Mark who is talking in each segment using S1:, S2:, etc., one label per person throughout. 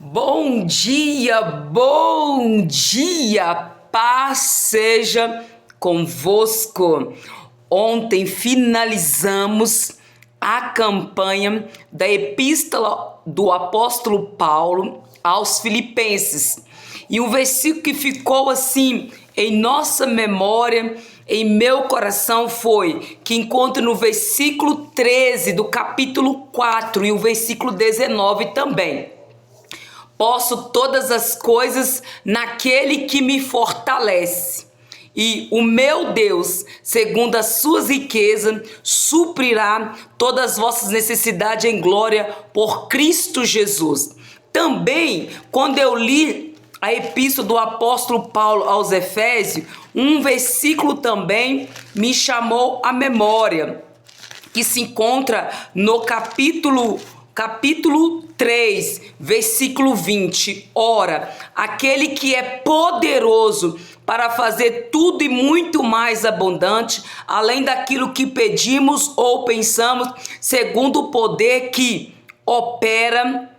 S1: Bom dia, paz seja convosco. Ontem finalizamos a campanha da Epístola do Apóstolo Paulo aos Filipenses. E um versículo que ficou assim em nossa memória, em meu coração, foi que encontra no versículo 13 do capítulo 4 e o versículo 19 também. Posso todas as coisas naquele que me fortalece. E o meu Deus, segundo as suas riquezas, suprirá todas as vossas necessidades em glória por Cristo Jesus. Também, quando eu li a epístola do apóstolo Paulo aos Efésios, um versículo também me chamou à memória, que se encontra no capítulo 3, versículo 20. Ora, aquele que é poderoso para fazer tudo e muito mais abundante, além daquilo que pedimos ou pensamos, segundo o poder que opera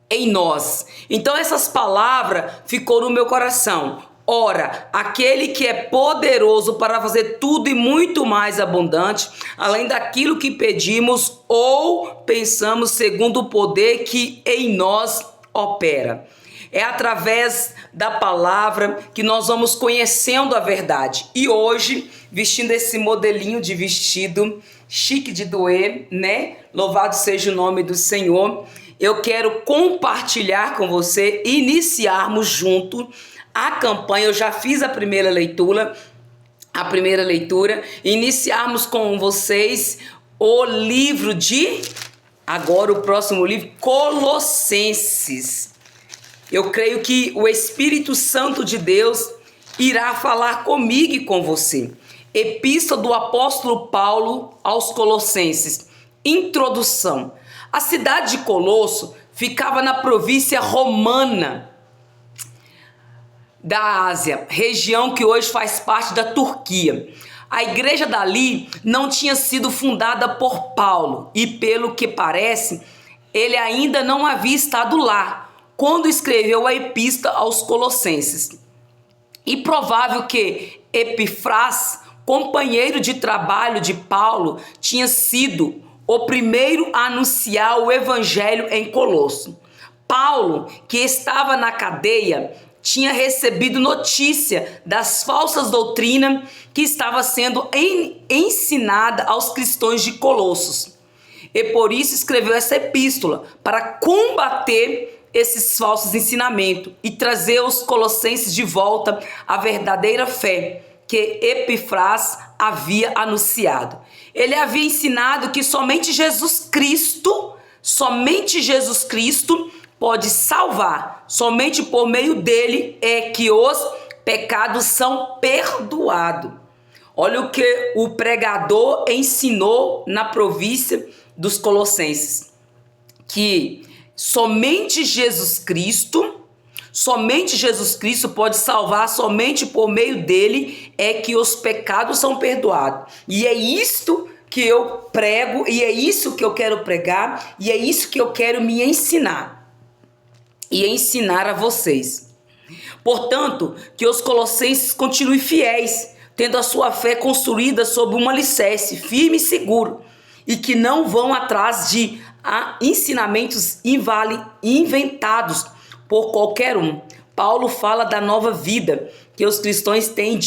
S1: em nós. Então essas palavras ficou no meu coração. Ora, aquele que é poderoso para fazer tudo e muito mais abundante, além daquilo que pedimos ou pensamos, segundo o poder que em nós opera. É através da palavra que nós vamos conhecendo a verdade. E hoje, vestindo esse modelinho de vestido chique de doer, né? Louvado seja o nome do Senhor. Eu quero compartilhar com você, iniciarmos junto a campanha. Eu já fiz a primeira leitura, iniciarmos com vocês o livro de, agora o próximo livro, Colossenses. Eu creio que o Espírito Santo de Deus irá falar comigo e com você. Epístola do apóstolo Paulo aos Colossenses. Introdução. A cidade de Colosso ficava na província romana da Ásia, região que hoje faz parte da Turquia. A igreja dali não tinha sido fundada por Paulo e, pelo que parece, ele ainda não havia estado lá quando escreveu a epístola aos Colossenses. E provável que Epifras, companheiro de trabalho de Paulo, tinha sido o primeiro a anunciar o evangelho em Colosso. Paulo, que estava na cadeia, tinha recebido notícia das falsas doutrinas que estava sendo ensinada aos cristãos de Colossos. E por isso escreveu essa epístola, para combater esses falsos ensinamentos e trazer os colossenses de volta à verdadeira fé que Epifras havia anunciado. Ele havia ensinado que somente Jesus Cristo pode salvar. Somente por meio dele é que os pecados são perdoados. Olha o que o pregador ensinou na província dos Colossenses, que somente Jesus Cristo pode salvar, somente por meio dele é que os pecados são perdoados. E é isto que eu prego, e é isso que eu quero pregar, e é isso que eu quero me ensinar e ensinar a vocês. Portanto, que os colossenses continuem fiéis, tendo a sua fé construída sobre um alicerce firme e seguro, e que não vão atrás de ensinamentos inventados por qualquer um. Paulo fala da nova vida que os cristãos têm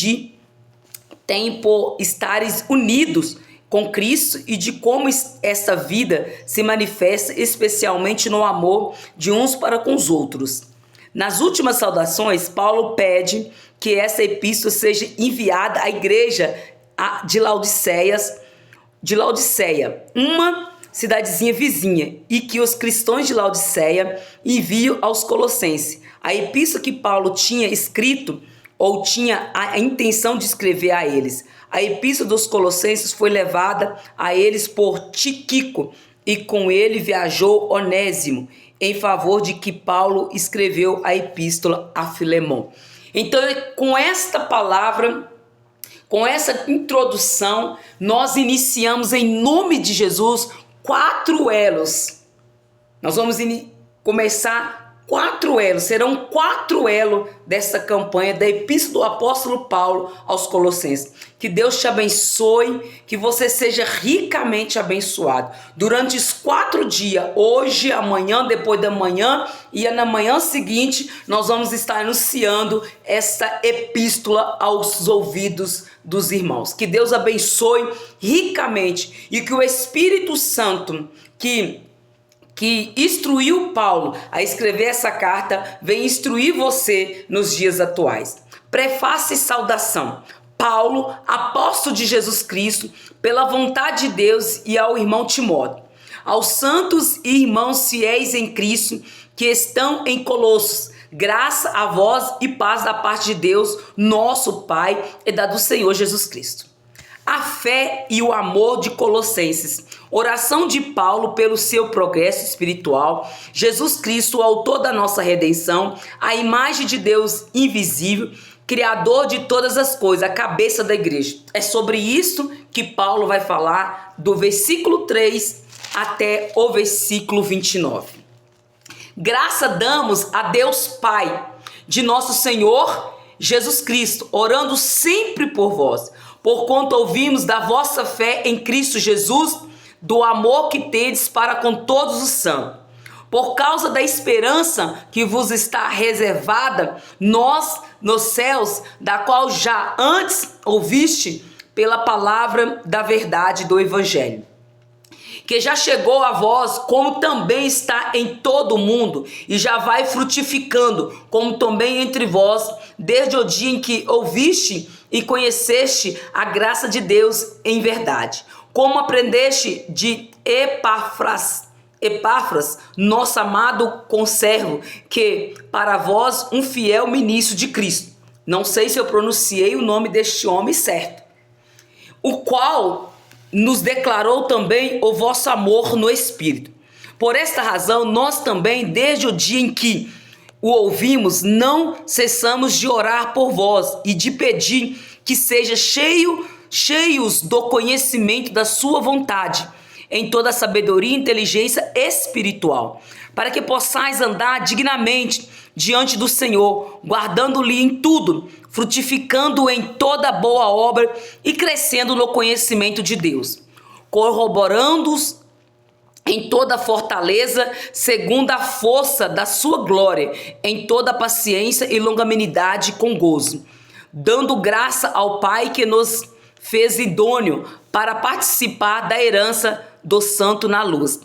S1: por estares unidos com Cristo e de como essa vida se manifesta especialmente no amor de uns para com os outros. Nas últimas saudações, Paulo pede que essa epístola seja enviada à igreja de Laodiceia, uma cidadezinha vizinha, e que os cristãos de Laodiceia enviam aos Colossenses. A epístola que Paulo tinha escrito ou tinha a intenção de escrever a eles. A epístola dos Colossenses foi levada a eles por Tíquico e com ele viajou Onésimo, em favor de que Paulo escreveu a epístola a Filemão. Então, com esta palavra, com essa introdução, nós iniciamos em nome de Jesus 4 elos. Nós vamos começar quatro elos, serão quatro elos dessa campanha da Epístola do Apóstolo Paulo aos Colossenses. Que Deus te abençoe, que você seja ricamente abençoado. Durante os 4 dias, hoje, amanhã, depois da manhã e na manhã seguinte, nós vamos estar anunciando essa epístola aos ouvidos dos irmãos. Que Deus abençoe ricamente e que o Espírito Santo, que instruiu Paulo a escrever essa carta, vem instruir você nos dias atuais. Prefácio e saudação. Paulo, apóstolo de Jesus Cristo, pela vontade de Deus, e ao irmão Timóteo. Aos santos e irmãos fiéis em Cristo que estão em Colossos, graça a vós e paz da parte de Deus, nosso Pai, e da do Senhor Jesus Cristo. A fé e o amor de Colossenses. Oração de Paulo pelo seu progresso espiritual. Jesus Cristo, o autor da nossa redenção, a imagem de Deus invisível, Criador de todas as coisas, a cabeça da igreja. É sobre isso que Paulo vai falar do versículo 3 até o versículo 29. Graça damos a Deus Pai de nosso Senhor Jesus Cristo, orando sempre por vós, porquanto ouvimos da vossa fé em Cristo Jesus, do amor que tendes para com todos os santos. Por causa da esperança que vos está reservada, nós nos céus, da qual já antes ouviste pela palavra da verdade do Evangelho, que já chegou a vós, como também está em todo o mundo, e já vai frutificando, como também entre vós, desde o dia em que ouviste e conheceste a graça de Deus em verdade. Como aprendeste de Epáfras, nosso amado conservo, que para vós um fiel ministro de Cristo. Não sei se eu pronunciei o nome deste homem certo. O qual nos declarou também o vosso amor no Espírito. Por esta razão, nós também, desde o dia em que o ouvimos, não cessamos de orar por vós e de pedir que seja cheios do conhecimento da sua vontade, em toda a sabedoria e inteligência espiritual, para que possais andar dignamente diante do Senhor, guardando-lhe em tudo, frutificando em toda boa obra e crescendo no conhecimento de Deus, corroborando-os em toda fortaleza, segundo a força da sua glória, em toda paciência e longanimidade com gozo, dando graça ao Pai que nos fez idôneo para participar da herança do santo na luz.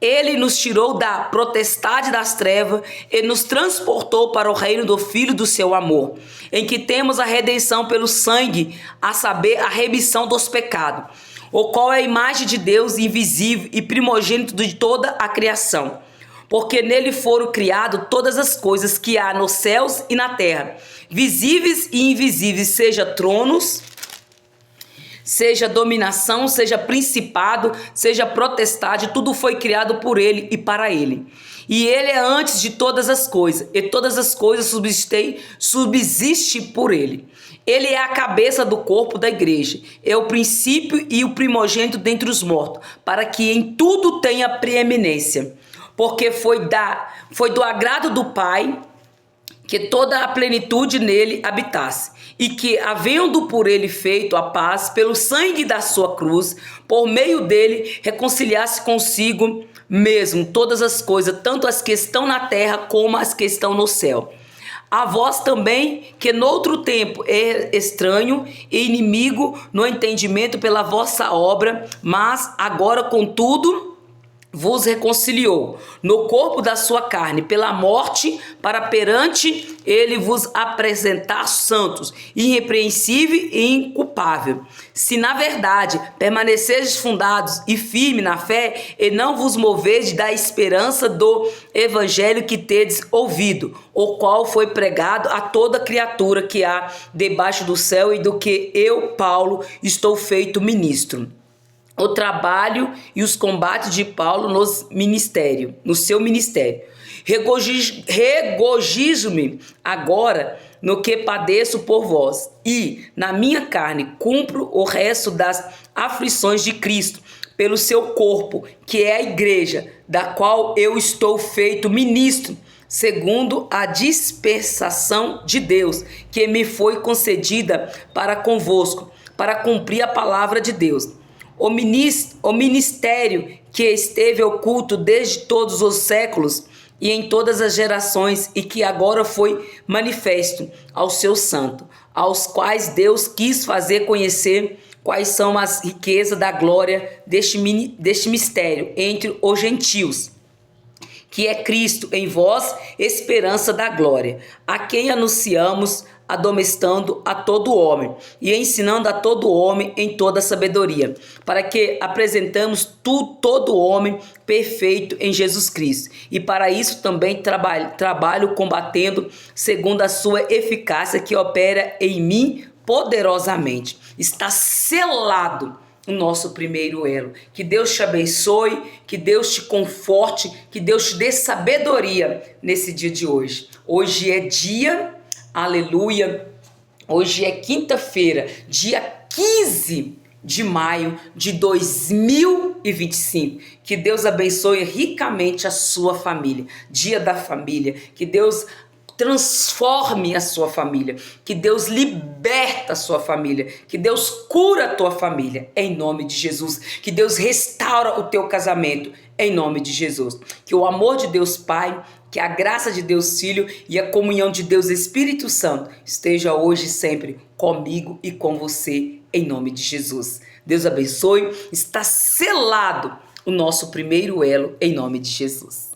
S1: Ele nos tirou da potestade das trevas e nos transportou para o reino do Filho do seu amor, em que temos a redenção pelo sangue, a saber, a remissão dos pecados, o qual é a imagem de Deus invisível e primogênito de toda a criação. Porque nele foram criadas todas as coisas que há nos céus e na terra, visíveis e invisíveis, seja tronos, seja dominação, seja principado, seja potestade, tudo foi criado por ele e para ele. E ele é antes de todas as coisas, e todas as coisas subsistem por ele. Ele é a cabeça do corpo da igreja, é o princípio e o primogênito dentre os mortos, para que em tudo tenha preeminência. Porque foi do agrado do Pai que toda a plenitude nele habitasse, e que, havendo por ele feito a paz pelo sangue da sua cruz, por meio dele reconciliasse consigo mesmo todas as coisas, tanto as que estão na terra como as que estão no céu. A vós também, que noutro tempo é estranho e inimigo no entendimento pela vossa obra, mas agora, contudo, vos reconciliou no corpo da sua carne pela morte, para perante ele vos apresentar santos, irrepreensível e inculpável. Se na verdade permaneceres fundados e firmes na fé, e não vos movedes da esperança do evangelho que tedes ouvido, o qual foi pregado a toda criatura que há debaixo do céu, e do que eu, Paulo, estou feito ministro. O trabalho e os combates de Paulo no seu ministério. Regozijo-me agora no que padeço por vós, e na minha carne cumpro o resto das aflições de Cristo, pelo seu corpo, que é a igreja, da qual eu estou feito ministro, segundo a dispensação de Deus, que me foi concedida para convosco, para cumprir a palavra de Deus. O ministério que esteve oculto desde todos os séculos e em todas as gerações, e que agora foi manifesto ao seu santo, aos quais Deus quis fazer conhecer quais são as riquezas da glória deste mistério entre os gentios, que é Cristo em vós, esperança da glória, a quem anunciamos, admoestando a todo homem e ensinando a todo homem em toda sabedoria, para que apresentamos todo homem perfeito em Jesus Cristo. E para isso também trabalho combatendo segundo a sua eficácia que opera em mim poderosamente. Está selado o nosso primeiro elo. Que Deus te abençoe, que Deus te conforte, que Deus te dê sabedoria nesse dia de hoje. Hoje é dia, aleluia, hoje é quinta-feira, dia 15 de maio de 2025. Que Deus abençoe ricamente a sua família. Dia da família. Que Deus transforme a sua família, que Deus liberta a sua família, que Deus cura a tua família, em nome de Jesus, que Deus restaura o teu casamento, em nome de Jesus, que o amor de Deus Pai, que a graça de Deus Filho e a comunhão de Deus Espírito Santo esteja hoje e sempre comigo e com você, em nome de Jesus. Deus abençoe, está selado o nosso primeiro elo, em nome de Jesus.